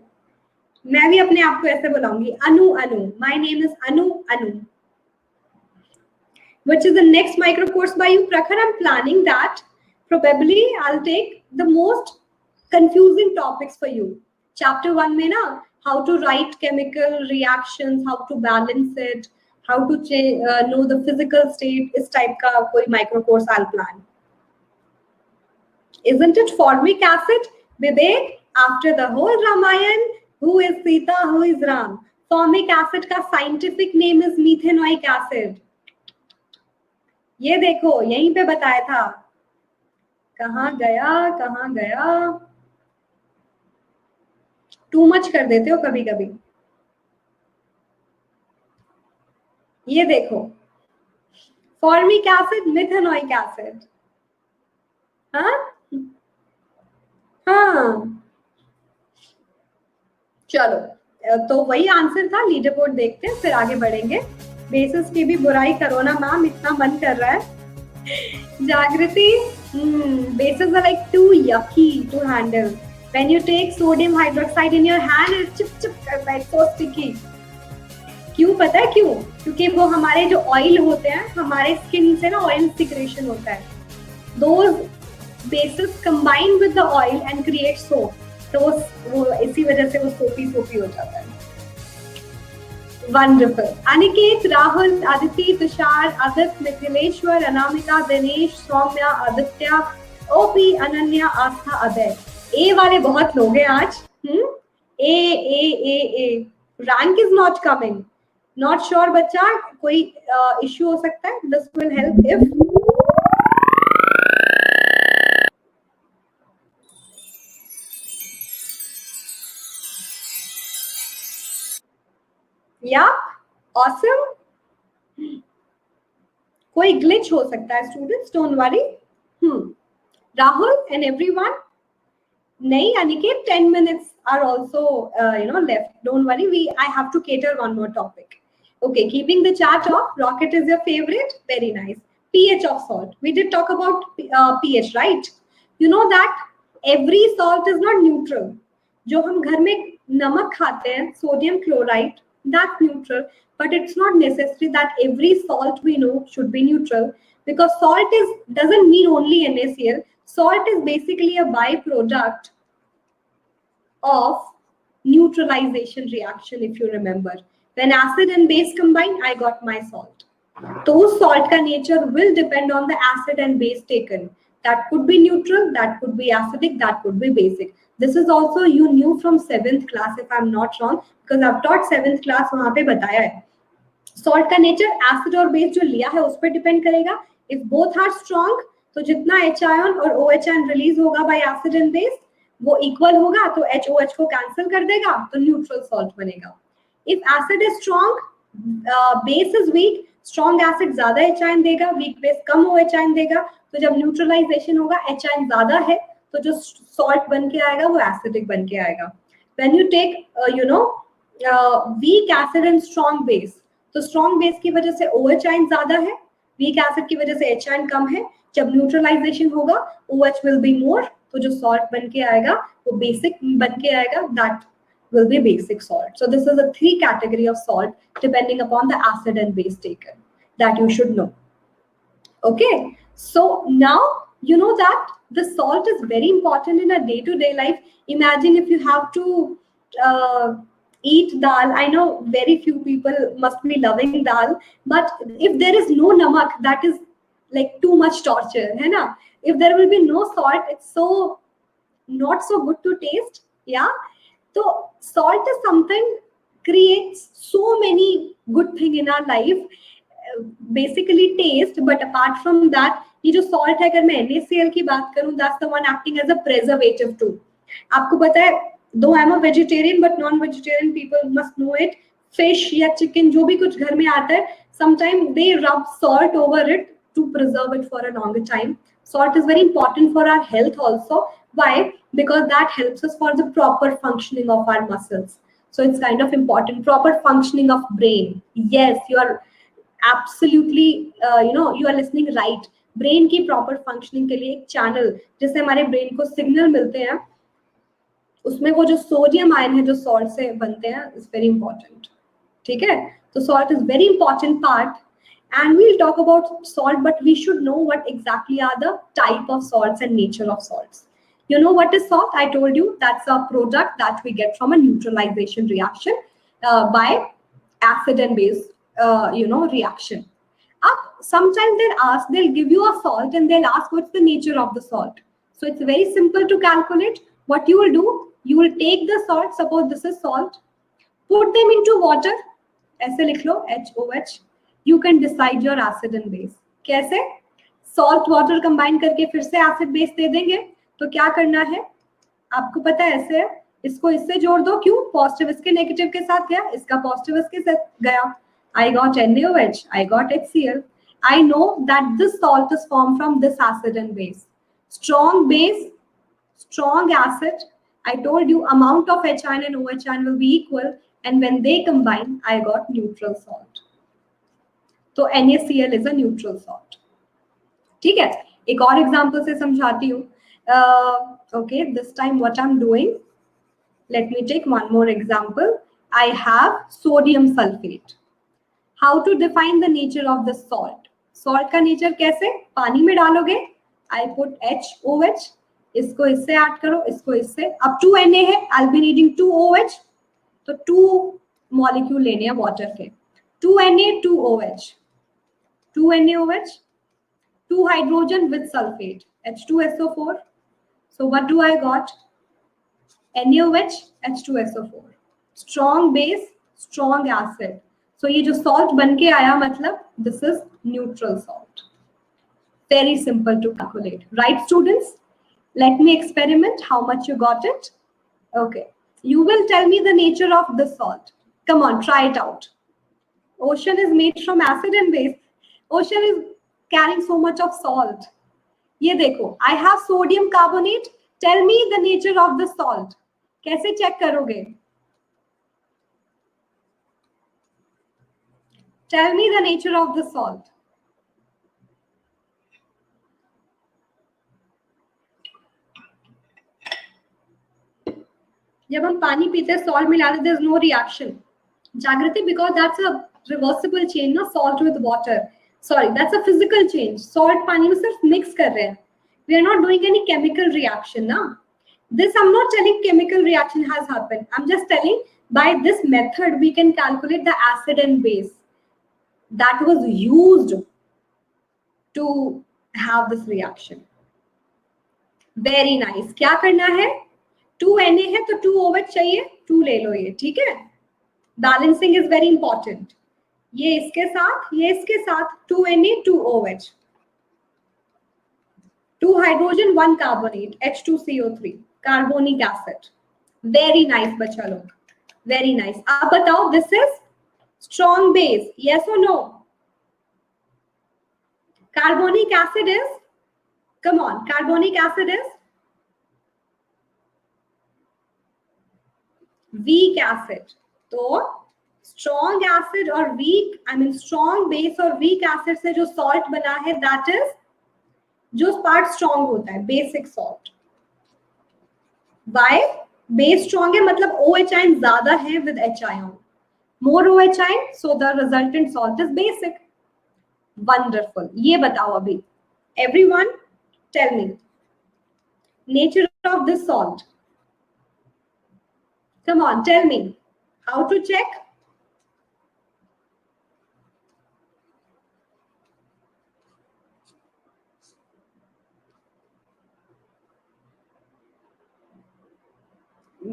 मैं भी अपने आप को ऐसे बुलाऊंगी, अनु. My name is Anu. Which is the next micro course by you, Prakhar? I'm planning that. Probably I'll take the most confusing topics for you. Chapter 1 में ना, how to write chemical reactions, how to balance it, how to know the physical state, इस type का कोई micro course I'll plan. Isn't it formic acid, Vivek? After the whole Ramayan, who is Sita, who is Ram? Formic acid का scientific name is methanoic acid. ये देखो यहीं पे बताया था. कहाँ गया? टू मच कर देते हो कभी कभी. ये देखो, फॉर्मिक एसिड, मिथेनोइक एसिड. हाँ, चलो तो वही आंसर था. लीडर बोर्ड देखते हैं, फिर आगे बढ़ेंगे. बेसिस की भी बुराई करो ना मैम, इतना मन कर रहा है. जागृति, bases are like too yucky to handle. When you take sodium hydroxide in your hand, it chip करता है, so sticky. क्यों पता है क्यों? क्योंकि वो हमारे जो ऑयल होते हैं, हमारे स्किन से ना ऑयल सिक्रेशन होता है. Those bases combine with the oil and create soap. तो वो इसी वजह से वो सोपी हो जाता है. Wonderful. Aniket, Rahul, Aditi, Tushar, Adit, Mithileshwar, Anamika, Dinesh, Soumya, Aditya, OP, Ananya, Astha, Aday. A वाले बहुत लोग हैं आज. A. Rank is not coming. Not sure बच्चा, कोई issue हो सकता है. This will help if. Yeah, awesome. कोई glitch हो सकता है students, don't worry. Rahul and everyone. नहीं, Aniket, 10 minutes are also left. Don't worry, I have to cater one more topic. Okay, keeping the chat off. Rocket is your favorite. Very nice. pH of salt. We did talk about pH, right? You know that every salt is not neutral. जो हम घर में नमक खाते हैं, sodium chloride, that's neutral. But it's not necessary that every salt we know should be neutral, because salt doesn't mean only NaCl. Salt is basically a byproduct of neutralization reaction, if you remember. When acid and base combine, I got my salt. So salt ka nature will depend on the acid and base taken. That could be neutral, that could be acidic, that could be basic. This is also you knew from 7th class, if I'm not wrong, because I've taught 7th class, वहाँ पे बताया है. Salt का nature acid और base जो लिया है उस पर depend करेगा. If both are strong, तो जितना H ion और OH ion release होगा by acid and base, वो equal होगा, तो HOH को cancel कर देगा, तो neutral salt बनेगा. If acid is strong, base is weak, strong acid ज्यादा H ion देगा, weak base कम OH ion देगा. तो जब neutralization होगा, H ion ज्यादा है, तो जो salt बन के आएगा वो acidic बन के आएगा. When you take weak acid and strong base, तो strong base की वजह से OH ion ज्यादा है, weak acid की वजह से H ion कम है. जब neutralization होगा, OH will be more, तो जो salt बन के आएगा वो basic बन के आएगा, that will be basic salt. So this is a 3 category of salt depending upon the acid and base taken that you should know. Okay, so now you know that the salt is very important in a day-to-day life. Imagine if you have to eat dal. I know very few people must be loving dal, but if there is no namak, that is like too much torture, है ना? If there will be no salt, it's so not so good to taste. Yeah, so salt is something creates so many good thing in our life. Basically taste, but apart from that, ये जो salt है, अगर मैं NaCl की बात करूँ, that's the one acting as a preservative too. आपको पता है, though I'm a vegetarian, but non-vegetarian people must know it. Fish या chicken जो भी कुछ घर में आता है, sometimes they rub salt over it to preserve it for a longer time. Salt is very important for our health also. Why? Because that helps us for the proper functioning of our muscles. So it's kind of important. Proper functioning of brain. Yes, you are absolutely, you are listening right. Brain की proper functioning के लिए एक channel जिससे हमारे brain को signal मिलते हैं, उसमें वो जो sodium ion है जो salt से बनते हैं, is very important. ठीक है? So salt is very important part. And we'll talk about salt, but we should know what exactly are the type of salts and nature of salts. You know what is salt? I told you that's a product that we get from a neutralization reaction by acid and base reaction. Sometimes they'll give you a salt and they'll ask what's the nature of the salt. So it's very simple to calculate. What you will do, you will take the salt, suppose this is salt, put them into water, ऐसे लिख लो HOH, you can decide your acid and base. कैसे? Salt water combine करके फिर से acid base दे देंगे, तो क्या करना है? आपको पता है ऐसे है, इसको इससे जोड़ दो, क्यों? पॉजिटिव इसके नेगेटिव के साथ गया, इसका पॉजिटिव इसके साथ गया. I got NaOH, I got HCl. I know that this salt is formed from this acid and base. Strong base, strong acid. I told you amount of H ion and OH ion will be equal, and when they combine, I got neutral salt. So NaCl is a neutral salt. ठीक है, एक और example से समझाती हूँ. Okay, this time what I'm doing, let me take one more example. I have sodium sulfate. How to define the nature of the salt? Salt का nature कैसे? पानी में डालोगे, I put HOH, इसको इससे ऐड करो, इसको इससे, अब 2 Na है, I'll be needing 2 OH, तो 2 मॉलिक्यूल लेने हैं वाटर के, 2 Na 2 OH, 2 NaOH, 2 hydrogen with sulfate, H2SO4. So what do I got? NaOH, H2SO4. Strong base, strong acid. So ये जो salt बन के आया, मतलब this is neutral salt. Very simple to calculate, right, students? Let me experiment how much you got it. Okay, you will tell me the nature of this salt. Come on, try it out. Ocean is made from acid and base. Ocean is carrying so much of salt. ये देखो, I have sodium carbonate. Tell me the nature of the salt. कैसे check करोगे? Tell me the nature of the salt. जब हम पानी पीते हैं, salt मिलाते, there is no reaction. Jagriti, because that's a reversible change, ना, salt with water. Sorry, that's a physical change. Salt पानी में सिर्फ mix कर रहे हैं. We are not doing any chemical reaction, ना. This I'm not telling chemical reaction has happened. I'm just telling by this method we can calculate the acid and base that was used to have this reaction. Very nice. क्या करना है? 2 Na है तो 2 OH चाहिए, 2 ले लो ये, ठीक है? Balancing is very important. ये इसके साथ, ये इसके साथ, 2 Na 2 OH, 2 hydrogen 1 carbonate, H2CO3, carbonic acid. Very nice बच्चा लोग, very nice. आप बताओ, this is strong base, yes or no? Carbonic acid is, come on, carbonic acid is weak acid. तो strong acid और weak, I mean strong base और weak acid से जो salt बना है, that is जो part strong होता है, basic salt. Why? Base strong है मतलब OH ion ज्यादा है with H ion. More OH ion, so the resultant salt is basic. Wonderful. ये बताओ अभी. Everyone, tell me. Nature of this salt. Come on, tell me. How to check?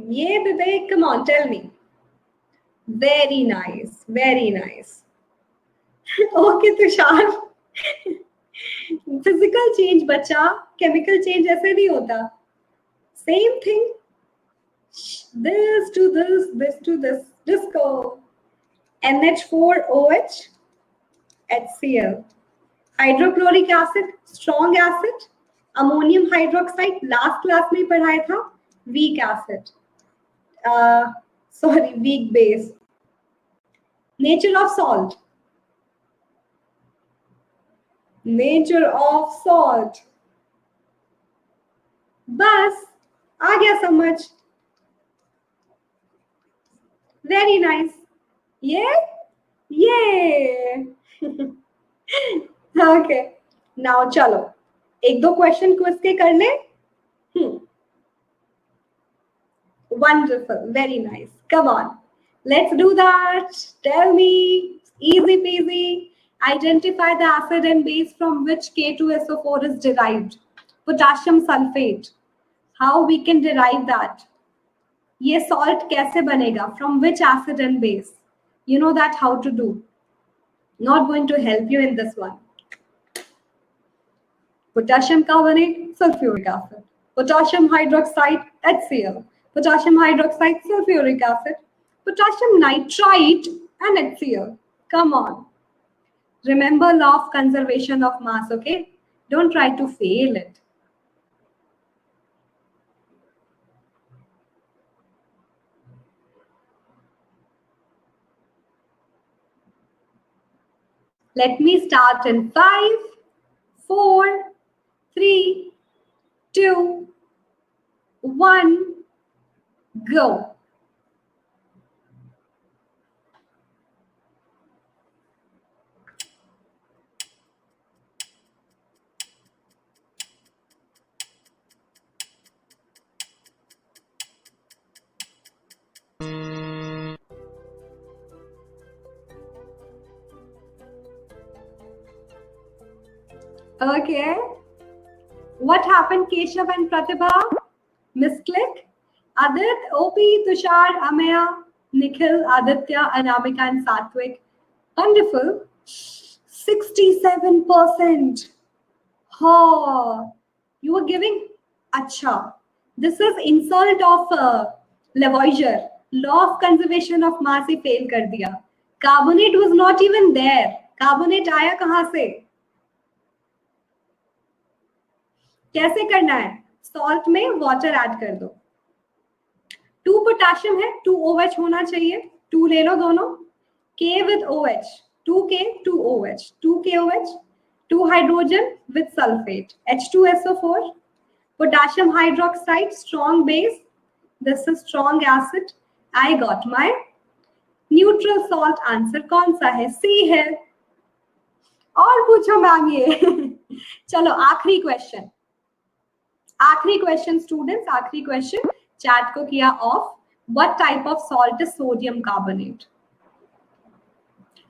Yeah, Vivek, come on, tell me. Very nice, very nice. Okay, Tushar. Physical change, बच्चा, chemical change ऐसे नहीं होता. Same thing. This to this, this to this. Just go. NH4OH, HCl. Hydrochloric acid, strong acid. Ammonium hydroxide, last class में पढ़ाया था. Weak acid. Sorry, weak base. Nature of salt. Nature of salt. बस आ गया समझ. Very nice. Yeah? Yeah. Okay. Now चलो. एक दो question quiz के कर ले. Wonderful. Very nice. Come on. Let's do that. Tell me. Easy peasy. Identify the acid and base from which K2SO4 is derived. Potassium sulfate. How we can derive that? ये salt कैसे बनेगा? From which acid and base? You know that how to do. Not going to help you in this one. Potassium carbonate, sulfuric acid. Potassium hydroxide, HCl. Potassium hydroxide, sulfuric acid. Potassium nitrite and HCl. Come on. Remember law of conservation of mass, okay? Don't try to fail it. Let me start in 5, 4, 3, 2, 1, go. Okay. What happened, Keshav and Pratibha? Misclick? Adit, OP, Tushar, Ameya, Nikhil, Aditya, Anamika, and Satvik. Wonderful. 67%. Oh, you were giving acha. This is insult of Lavoisier. Law of conservation of mass he fail कर दिया. Carbonate was not even there. Carbonate आया कहाँ से? कैसे करना है? Salt में water add कर दो. 2 potassium है, 2 OH होना चाहिए. 2 ले लो दोनों. K with OH. 2K, 2 OH. 2 KOH. 2 hydrogen with sulfate. H2SO4. Potassium hydroxide, strong base. This is strong acid. I got my neutral salt answer. कौन सा है? C है. और पूछो मैम ये. चलो आखिरी क्वेश्चन. आखिरी क्वेश्चन स्टूडेंट्स, आखिरी क्वेश्चन. चैट को किया of. What type of salt is sodium carbonate?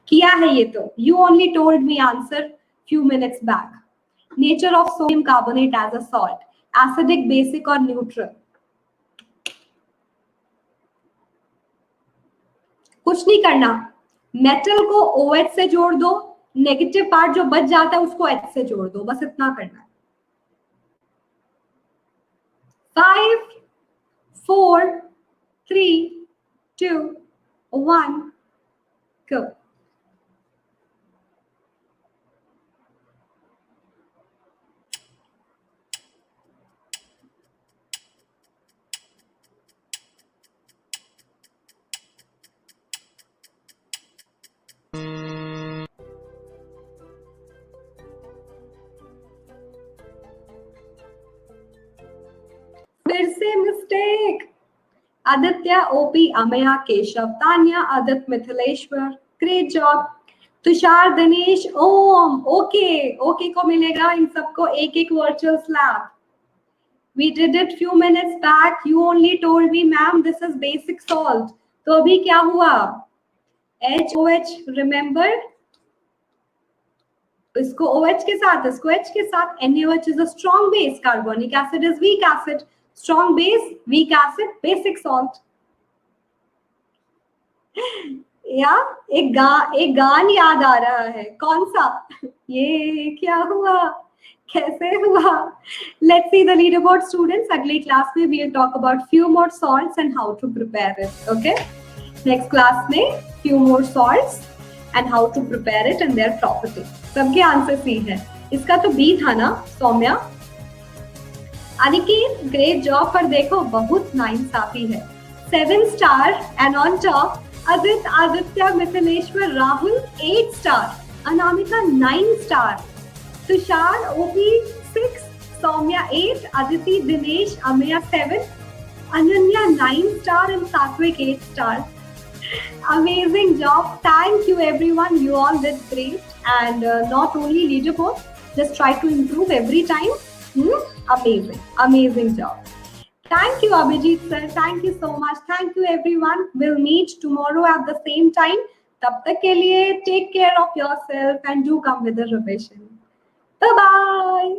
किया है ये तो. You only told me answer few minutes back. Nature of sodium carbonate as a salt. Acidic, basic or neutral? कुछ नहीं करना. मेटल को OH से जोड़ दो. नेगेटिव पार्ट जो बच जाता है उसको H से जोड़ दो. बस इतना करना है. 5, 4, 3, 2, 1, go. फिर से mistake. Aditya, OP, Ameya, Keshav, Tanya, Aditya, Mithileshwar. Great job. Tushar, Dinesh, Om. Okay, okay को मिलेगा इन सबको एक एक virtual slab. We did it few minutes back. You only told me, ma'am, this is basic salt. तो अभी क्या हुआ? HOH, remember? इसको OH के साथ, इसको H के साथ. NaOH is a strong base. Carbonic acid is weak acid. Strong base, weak acid, basic salt. या एक गान याद आ रहा है. कौन सा? ये क्या हुआ? कैसे हुआ? Let's see the leaderboard students. अगली क्लास में we'll talk about few more salts and how to prepare it. Okay? Next class में few more salts and how to prepare it and their properties. सबके answer C है. इसका तो B था ना Saumya? Aniket, great job. पर देखो बहुत नाइंसाफी है. 7 star and on top Aditya, Mithileshwar, Rahul 8 star. Anamika 9 star. Tushar, OP 6, Saumya 8, Aditi, Dinesh, Ameya 7, Ananya 9 star and Satvik 8 star. Amazing job. Thank you everyone. You all did great. And not only leaderboard, just try to improve every time. Amazing job. Thank you Abhijit sir. Thank you so much. Thank you everyone. We'll meet tomorrow at the same time. तब तक के लिए take care of yourself and do come with the revision. Bye bye.